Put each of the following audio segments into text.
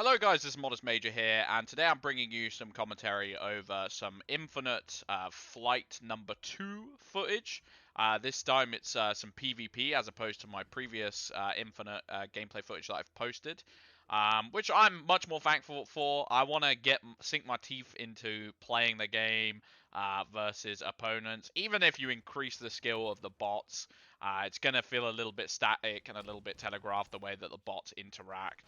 Hello guys, this is Modest Major here, and today I'm bringing you some commentary over some Infinite Flight number 2 footage. This time it's some PvP as opposed to my previous Infinite gameplay footage that I've posted, which I'm much more thankful for. I want to sink my teeth into playing the game versus opponents. Even if you increase the skill of the bots, it's going to feel a little bit static and a little bit telegraphed the way that the bots interact.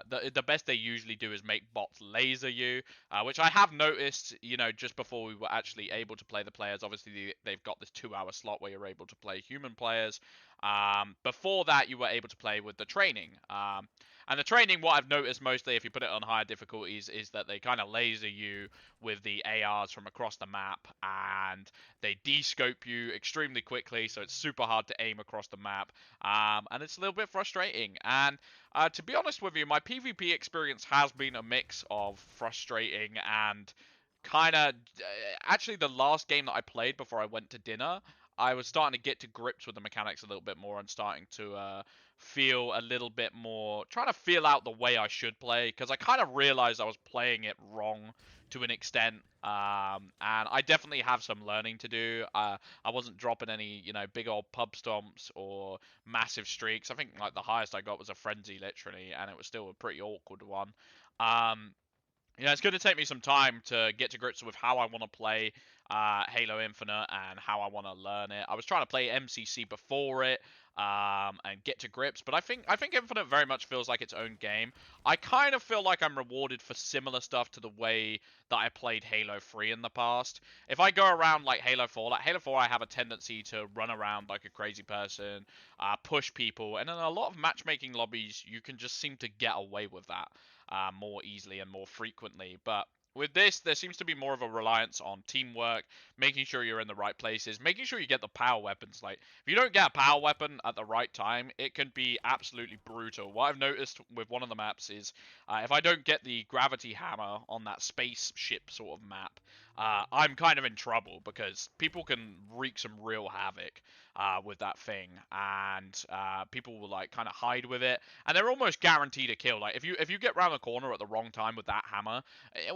The best they usually do is make bots laser you, which I have noticed, just before we were actually able to play the players. Obviously, they've got this 2 hour slot where you're able to play human players. Before that, you were able to play with the training. And the training, what I've noticed mostly, if you put it on higher difficulties, is that they kind of laser you with the ARs from across the map, and they de-scope you extremely quickly, so it's super hard to aim across the map, and it's a little bit frustrating. And to be honest with you, my PvP experience has been a mix of frustrating and kind of. Actually, the last game that I played before I went to dinner, I was starting to get to grips with the mechanics a little bit more and starting to feel a little bit more. Trying to feel out the way I should play, because I kind of realized I was playing it wrong to an extent. And I definitely have some learning to do. I wasn't dropping any, big old pub stomps or massive streaks. I think like the highest I got was a frenzy, literally, and it was still a pretty awkward one. Um, it's going to take me some time to get to grips with how I want to play Halo Infinite and how I want to learn it. I was trying to play MCC before it and get to grips, but I think Infinite very much feels like its own game. I kind of feel like I'm rewarded for similar stuff to the way that I played Halo 3 in the past. If I go around like Halo 4, I have a tendency to run around like a crazy person, push people, and in a lot of matchmaking lobbies, you can just seem to get away with that more easily and more frequently. But with this, there seems to be more of a reliance on teamwork, making sure you're in the right places, making sure you get the power weapons. Like, if you don't get a power weapon at the right time, it can be absolutely brutal. What I've noticed with one of the maps is if I don't get the gravity hammer on that spaceship sort of map, I'm kind of in trouble because people can wreak some real havoc with that thing, and people will like kind of hide with it, and they're almost guaranteed a kill. Like if you get round the corner at the wrong time with that hammer,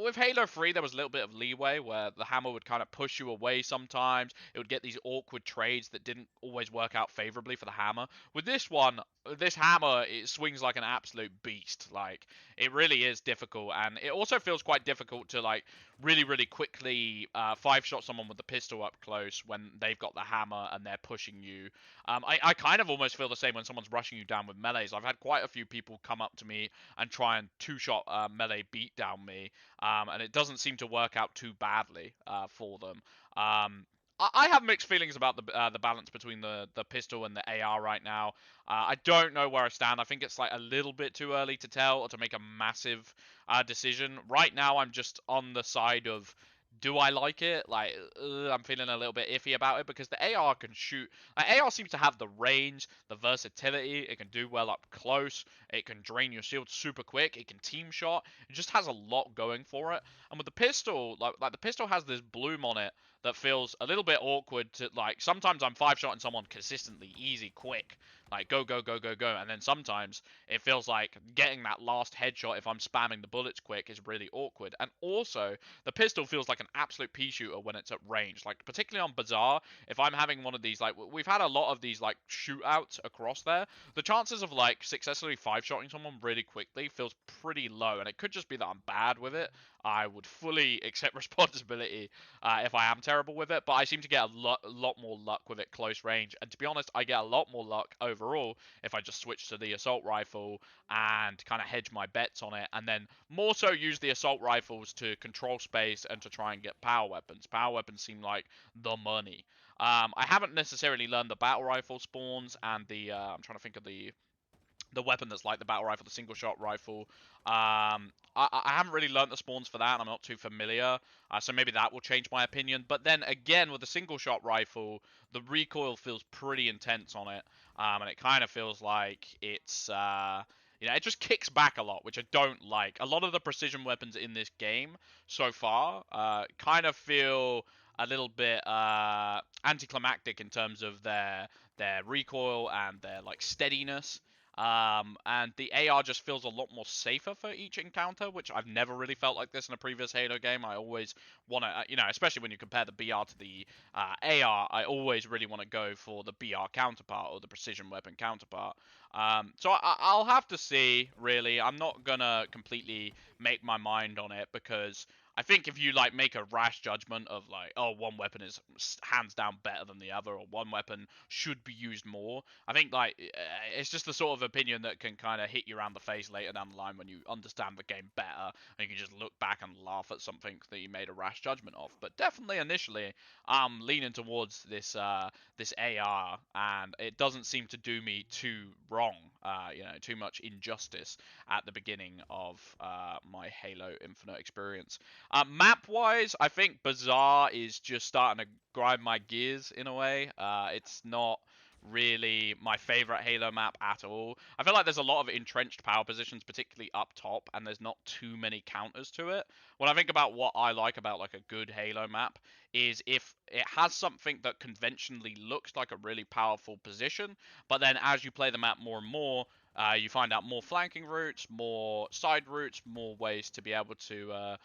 with Halo 3 there was a little bit of leeway where the hammer would kind of push you away sometimes. It would get these awkward trades that didn't always work out favorably for the hammer. With this one, this hammer, it swings like an absolute beast. Like, it really is difficult, and it also feels quite difficult to like really quickly five shot someone with the pistol up close when they've got the hammer and they're pushing you. I kind of almost feel the same when someone's rushing you down with melees. I've had quite a few people come up to me and try and two-shot melee beat down me, and it doesn't seem to work out too badly for them. I have mixed feelings about the balance between the pistol and the AR right now. I don't know where I stand. I think it's like a little bit too early to tell or to make a massive decision. Right now, I'm just on the side of, do I like it? Like, I'm feeling a little bit iffy about it because the AR can shoot. Like, AR seems to have the range, the versatility. It can do well up close. It can drain your shield super quick. It can team shot. It just has a lot going for it. And with the pistol, like the pistol has this bloom on it that feels a little bit awkward to, like, sometimes I'm five shotting someone consistently, easy, quick, like go go go go go, and then sometimes it feels like getting that last headshot if I'm spamming the bullets quick is really awkward. And also, the pistol feels like an absolute pea shooter when it's at range, like particularly on Bazaar. If I'm having one of these, like, we've had a lot of these like shootouts across there, the chances of like successfully five shotting someone really quickly feels pretty low, and it could just be that I'm bad with it. I would fully accept responsibility if I am terrible with it, but I seem to get a lot more luck with it close range. And to be honest, I get a lot more luck overall if I just switch to the assault rifle and kind of hedge my bets on it, and then more so use the assault rifles to control space and to try and get power weapons. Power weapons seem like the money. I haven't necessarily learned the battle rifle spawns and the I'm trying to think of the weapon that's like the battle rifle, the single shot rifle. I haven't really learnt the spawns for that, and I'm not too familiar, so maybe that will change my opinion. But then again, with the single shot rifle, the recoil feels pretty intense on it, and it kind of feels like it's it just kicks back a lot, which I don't like. A lot of the precision weapons in this game so far kind of feel a little bit anticlimactic in terms of their recoil and their like steadiness. And the AR just feels a lot more safer for each encounter, which I've never really felt like this in a previous Halo game. I always want to, especially when you compare the BR to the AR, I always really want to go for the BR counterpart or the precision weapon counterpart. So I'll have to see, really. I'm not gonna completely make my mind on it because I think if you like make a rash judgment of like, oh, one weapon is hands down better than the other, or one weapon should be used more, I think like it's just the sort of opinion that can kind of hit you around the face later down the line when you understand the game better, and you can just look back and laugh at something that you made a rash judgment of. But definitely initially, I'm leaning towards this AR, and it doesn't seem to do me too wrong, too much injustice at the beginning of my Halo Infinite experience. Map-wise, I think Bazaar is just starting to grind my gears in a way. It's not really my favorite Halo map at all. I feel like there's a lot of entrenched power positions, particularly up top, and there's not too many counters to it. When I think about what I like about like a good Halo map is if it has something that conventionally looks like a really powerful position, but then as you play the map more and more, you find out more flanking routes, more side routes, more ways to be able to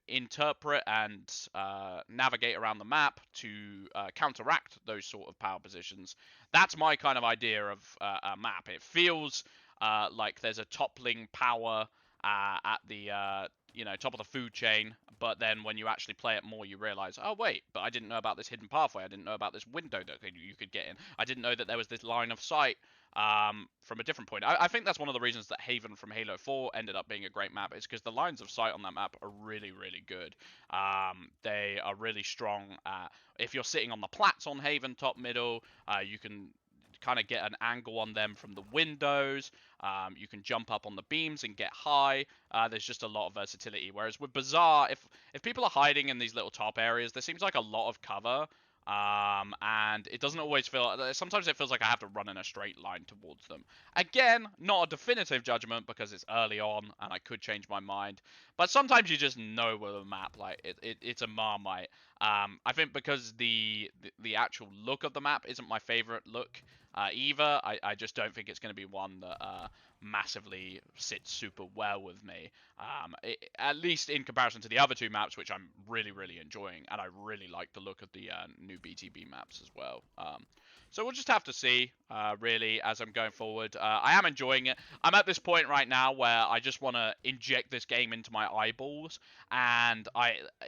interpret and navigate around the map to counteract those sort of power positions. That's my kind of idea of a map. It feels like there's a toppling power at the top of the food chain, but then when you actually play it more, you realize, oh wait, but I didn't know about this hidden pathway. I didn't know about this window that you could get in. I didn't know that there was this line of sight from a different point. I think that's one of the reasons that Haven from Halo 4 ended up being a great map, is because the lines of sight on that map are really, really good. They are really strong. If you're sitting on the plats on Haven, top middle, you can kind of get an angle on them from the windows. You can jump up on the beams and get high. There's just a lot of versatility. Whereas with Bazaar, if people are hiding in these little top areas, there seems like a lot of cover. And it doesn't always feel. Sometimes it feels like I have to run in a straight line towards them. Again, not a definitive judgment because it's early on and I could change my mind. But sometimes you just know with a map, like it's a Marmite. I think because the actual look of the map isn't my favorite look either. I just don't think it's going to be one that massively sits super well with me. At least in comparison to the other two maps, which I'm really, really enjoying, and I really like the look of the new BTB maps as well. So we'll just have to see, really, as I'm going forward. I am enjoying it. I'm at this point right now where I just want to inject this game into my eyeballs, and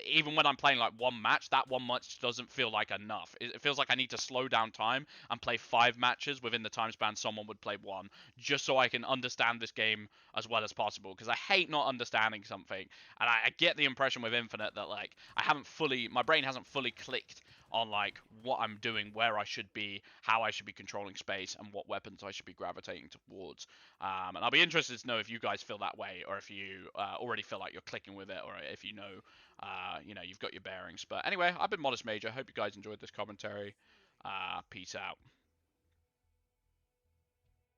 even when I'm playing like one match, that one match doesn't feel like enough. It feels like I need to slow down time and play 5 matches within the time span someone would play one, just so I can understand this game as well as possible. Because I hate not understanding something, and I get the impression with Infinite that like my brain hasn't fully clicked on like what I'm doing, where I should be, how I should be controlling space, and what weapons I should be gravitating towards. And I'll be interested to know if you guys feel that way, or if you already feel like you're clicking with it, or if you've got your bearings. But anyway, I've been Modest Major. Hope you guys enjoyed this commentary. Peace out.